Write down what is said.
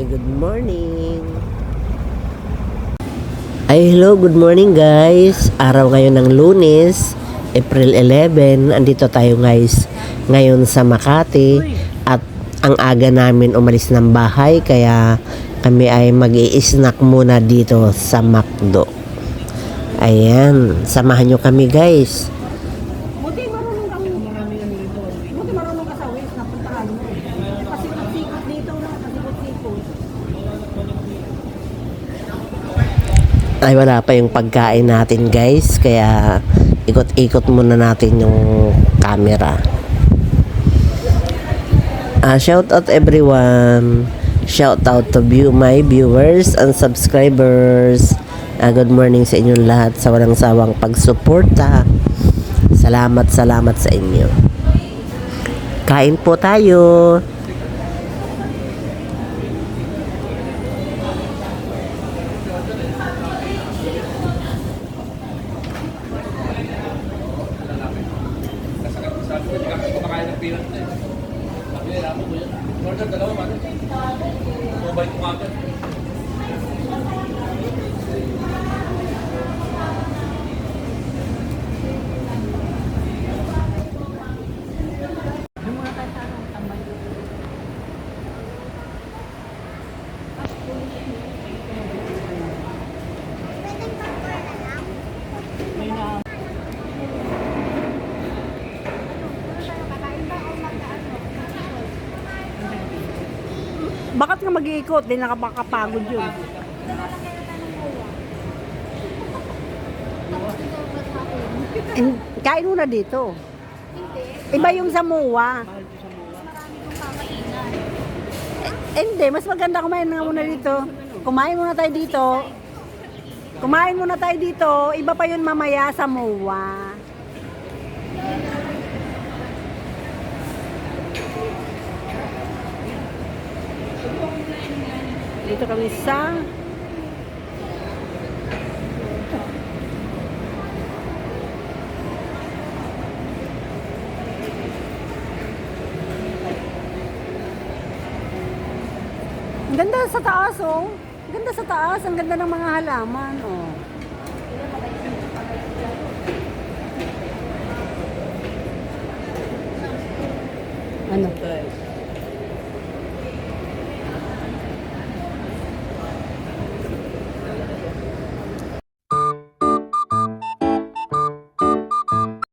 good morning. Hello, good morning guys. Araw ngayon ng Lunes, April 11. Andito tayo guys ngayon sa Makati. At ang aga namin umalis ng bahay, kaya kami ay mag-i-snack muna dito sa McDo. Ayan, samahan nyo kami guys. Buti marunong ka sa Waze na puntahan mo. Pasikot-sikot dito na, pasikot-sikot. Ay, wala pa yung pagkain natin guys, kaya ikot-ikot muna natin yung camera. Shout out everyone. Shout out to my viewers and subscribers. Good morning sa inyong lahat sa walang sawang pagsuporta. Salamat sa inyo. Kain po tayo. Bakit nga mag-iikot? Di nakapagod yun. Kain muna dito. Iba yung sa MUA. Hindi, mas maganda kumain nga muna dito. Kumain muna tayo dito. Kumain muna tayo dito. Iba pa yun mamaya sa MUA. Dito kami sa ang ganda sa taas, oh. Ang ganda sa taas, ang ganda ng mga halaman, oh. Ano?